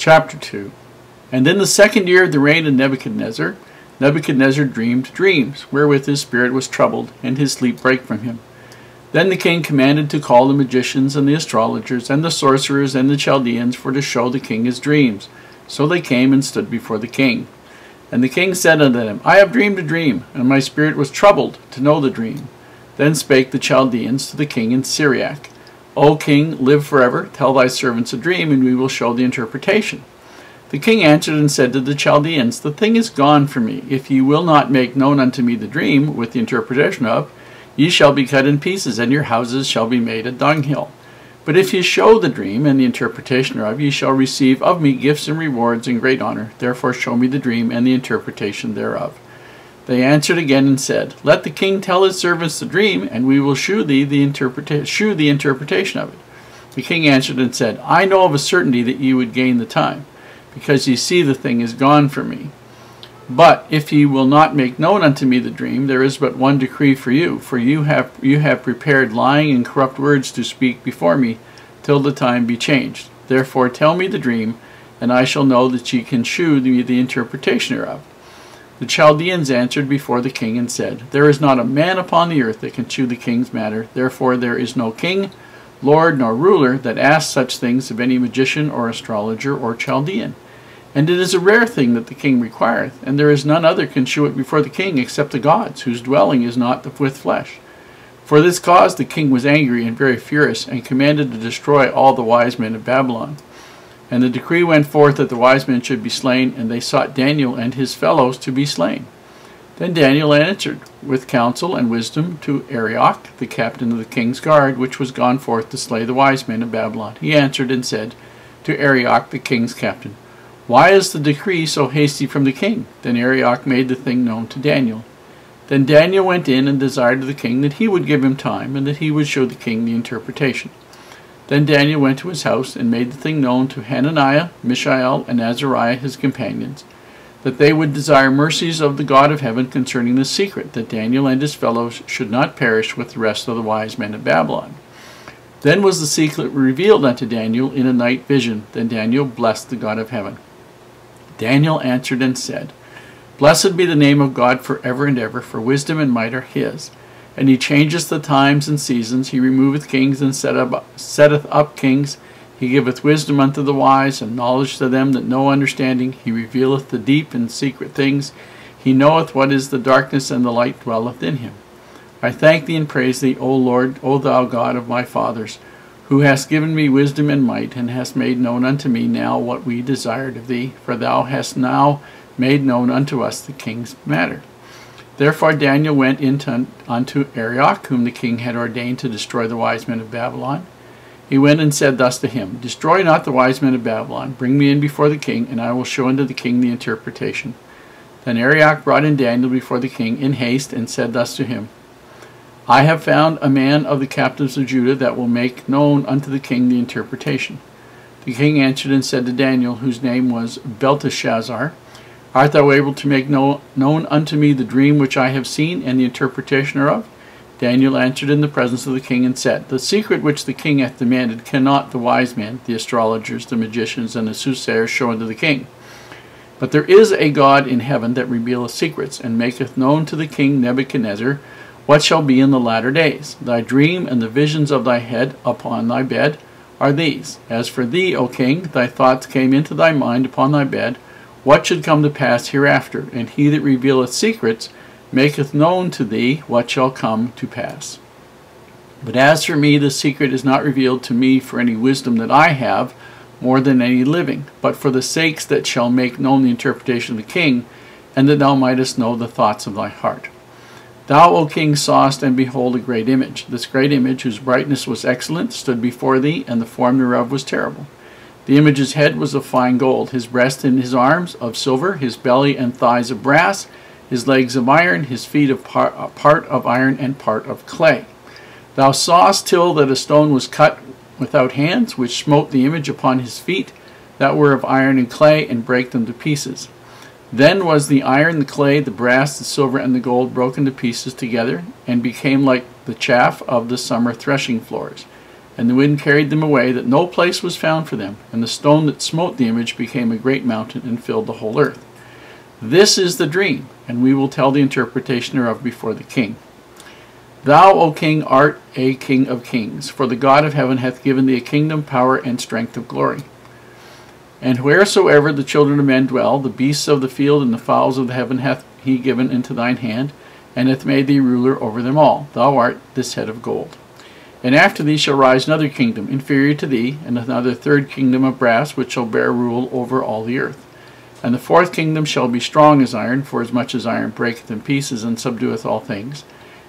Chapter 2. And in the 2nd year of the reign of Nebuchadnezzar, Nebuchadnezzar dreamed dreams, wherewith his spirit was troubled, and his sleep brake from him. Then the king commanded to call the magicians, and the astrologers, and the sorcerers, and the Chaldeans, for to show the king his dreams. So they came and stood before the king. And the king said unto them, I have dreamed a dream, and my spirit was troubled to know the dream. Then spake the Chaldeans to the king in Syriac, O king, live forever, tell thy servants a dream, and we will show the interpretation. The king answered and said to the Chaldeans, The thing is gone from me. If ye will not make known unto me the dream, with the interpretation of, ye shall be cut in pieces, and your houses shall be made a dunghill. But if ye show the dream, and the interpretation thereof, ye shall receive of me gifts and rewards and great honor. Therefore show me the dream and the interpretation thereof. They answered again and said, Let the king tell his servants the dream, and we will shew the interpretation of it. The king answered and said, I know of a certainty that ye would gain the time, because ye see the thing is gone from me. But if ye will not make known unto me the dream, there is but one decree for you you have prepared lying and corrupt words to speak before me, till the time be changed. Therefore tell me the dream, and I shall know that ye can shew me the interpretation thereof. The Chaldeans answered before the king and said, There is not a man upon the earth that can shew the king's matter. Therefore there is no king, lord, nor ruler that asks such things of any magician or astrologer or Chaldean. And it is a rare thing that the king requireth, and there is none other can shew it before the king except the gods, whose dwelling is not with flesh. For this cause the king was angry and very furious, and commanded to destroy all the wise men of Babylon. And the decree went forth that the wise men should be slain, and they sought Daniel and his fellows to be slain. Then Daniel answered with counsel and wisdom to Arioch, the captain of the king's guard, which was gone forth to slay the wise men of Babylon. He answered and said to Arioch, the king's captain, Why is the decree so hasty from the king? Then Arioch made the thing known to Daniel. Then Daniel went in and desired of the king that he would give him time, and that he would show the king the interpretation. Then Daniel went to his house, and made the thing known to Hananiah, Mishael, and Azariah his companions, that they would desire mercies of the God of heaven concerning the secret, that Daniel and his fellows should not perish with the rest of the wise men of Babylon. Then was the secret revealed unto Daniel in a night vision. Then Daniel blessed the God of heaven. Daniel answered and said, Blessed be the name of God for ever and ever, for wisdom and might are his. And he changeth the times and seasons, he removeth kings and setteth up kings. He giveth wisdom unto the wise, and knowledge to them that know understanding. He revealeth the deep and secret things. He knoweth what is the darkness, and the light dwelleth in him. I thank thee and praise thee, O Lord, O thou God of my fathers, who hast given me wisdom and might, and hast made known unto me now what we desired of thee, for thou hast now made known unto us the king's matter. Therefore Daniel went unto Arioch, whom the king had ordained to destroy the wise men of Babylon. He went and said thus to him, Destroy not the wise men of Babylon. Bring me in before the king, and I will show unto the king the interpretation. Then Arioch brought in Daniel before the king in haste, and said thus to him, I have found a man of the captives of Judah that will make known unto the king the interpretation. The king answered and said to Daniel, whose name was Belteshazzar, Art thou able to make known unto me the dream which I have seen, and the interpretation thereof? Daniel answered in the presence of the king, and said, The secret which the king hath demanded cannot the wise men, the astrologers, the magicians, and the soothsayers show unto the king. But there is a God in heaven that revealeth secrets, and maketh known to the king Nebuchadnezzar what shall be in the latter days. Thy dream and the visions of thy head upon thy bed are these. As for thee, O king, thy thoughts came into thy mind upon thy bed, what should come to pass hereafter, and he that revealeth secrets maketh known to thee what shall come to pass. But as for me, the secret is not revealed to me for any wisdom that I have, more than any living, but for the sakes that shall make known the interpretation of the king, and that thou mightest know the thoughts of thy heart. Thou, O king, sawest, and behold, a great image. This great image, whose brightness was excellent, stood before thee, and the form thereof was terrible. The image's head was of fine gold, his breast and his arms of silver, his belly and thighs of brass, his legs of iron, his feet of part of iron and part of clay. Thou sawest till that a stone was cut without hands, which smote the image upon his feet, that were of iron and clay, and brake them to pieces. Then was the iron, the clay, the brass, the silver, and the gold broken to pieces together, and became like the chaff of the summer threshing floors. And the wind carried them away, that no place was found for them. And the stone that smote the image became a great mountain, and filled the whole earth. This is the dream, and we will tell the interpretation thereof before the king. Thou, O king, art a king of kings, for the God of heaven hath given thee a kingdom, power, and strength of glory. And wheresoever the children of men dwell, the beasts of the field and the fowls of the heaven hath he given into thine hand, and hath made thee ruler over them all. Thou art this head of gold. And after thee shall rise another kingdom, inferior to thee, and another third kingdom of brass, which shall bear rule over all the earth. And the fourth kingdom shall be strong as iron, forasmuch as iron breaketh in pieces, and subdueth all things.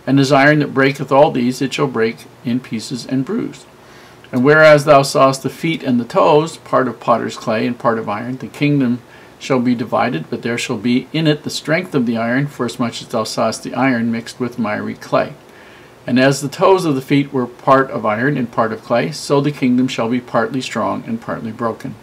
And as iron that breaketh all these, it shall break in pieces and bruise. And whereas thou sawest the feet and the toes, part of potter's clay and part of iron, the kingdom shall be divided, but there shall be in it the strength of the iron, forasmuch as thou sawest the iron mixed with miry clay. And as the toes of the feet were part of iron and part of clay, so the kingdom shall be partly strong and partly broken.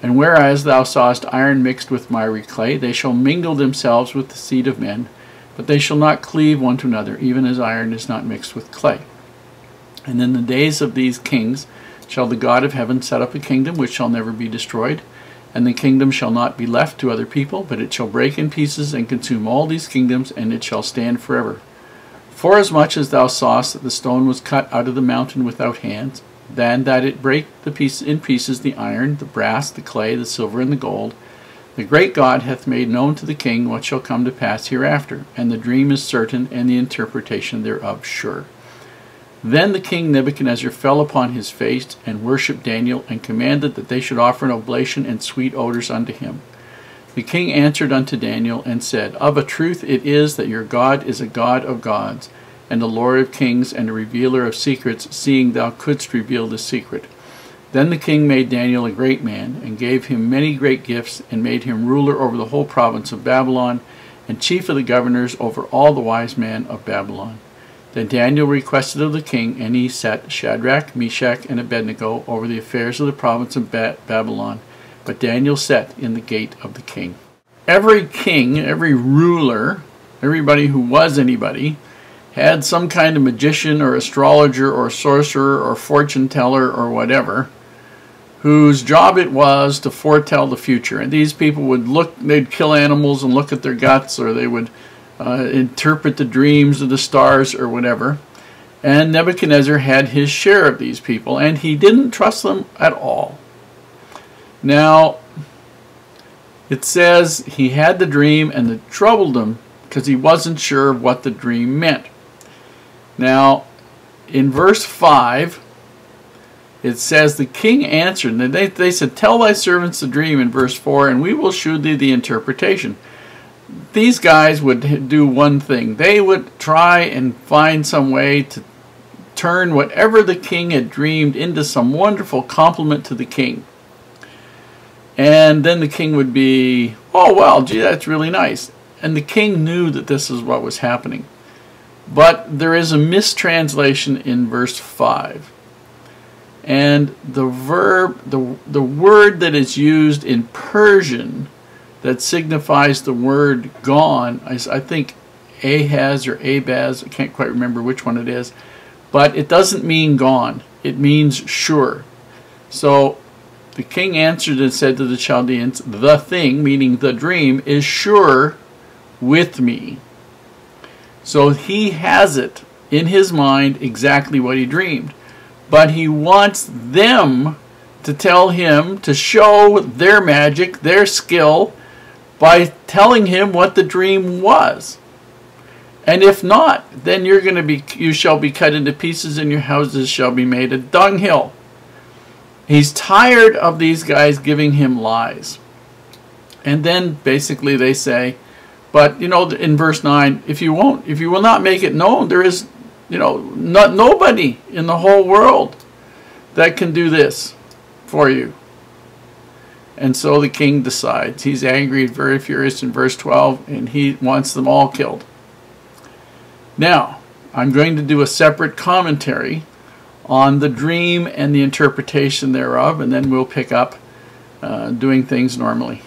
And whereas thou sawest iron mixed with miry clay, they shall mingle themselves with the seed of men, but they shall not cleave one to another, even as iron is not mixed with clay. And in the days of these kings shall the God of heaven set up a kingdom which shall never be destroyed, and the kingdom shall not be left to other people, but it shall break in pieces and consume all these kingdoms, and it shall stand forever. Forasmuch as thou sawest that the stone was cut out of the mountain without hands, than that it brake in pieces the iron, the brass, the clay, the silver, and the gold, the great God hath made known to the king what shall come to pass hereafter, and the dream is certain, and the interpretation thereof sure. Then the king Nebuchadnezzar fell upon his face, and worshipped Daniel, and commanded that they should offer an oblation and sweet odors unto him. The king answered unto Daniel, and said, Of a truth it is that your God is a God of gods, and a Lord of kings, and a revealer of secrets, seeing thou couldst reveal this secret. Then the king made Daniel a great man, and gave him many great gifts, and made him ruler over the whole province of Babylon, and chief of the governors over all the wise men of Babylon. Then Daniel requested of the king, and he set Shadrach, Meshach, and Abednego over the affairs of the province of Babylon. But Daniel sat in the gate of the king. Every king, every ruler, everybody who was anybody, had some kind of magician or astrologer or sorcerer or fortune teller or whatever, whose job it was to foretell the future. And these people would look, they'd kill animals and look at their guts, or they would interpret the dreams of the stars or whatever. And Nebuchadnezzar had his share of these people, and he didn't trust them at all. Now, it says he had the dream, and it troubled him because he wasn't sure of what the dream meant. Now, in verse 5, it says, the king answered, and they said, Tell thy servants the dream in verse 4, and we will shew thee the interpretation. These guys would do one thing. They would try and find some way to turn whatever the king had dreamed into some wonderful compliment to the king. And then the king would be, oh, well, gee, that's really nice. And the king knew that this is what was happening. But there is a mistranslation in verse 5. And the verb, the word that is used in Persian that signifies the word gone, I think Ahaz or Abaz, I can't quite remember which one it is, but it doesn't mean gone. It means sure. So the king answered and said to the Chaldeans, the thing, meaning the dream, is sure with me. So he has it in his mind exactly what he dreamed. But he wants them to tell him, to show their magic, their skill, by telling him what the dream was. And if not, then you shall be cut into pieces, and your houses shall be made a dunghill. He's tired of these guys giving him lies. And then basically they say, but you know, in verse 9, if you will not make it known, there is, nobody in the whole world that can do this for you. And so the king decides. He's angry, very furious in verse 12, and he wants them all killed. Now, I'm going to do a separate commentary on the dream and the interpretation thereof, and then we'll pick up doing things normally.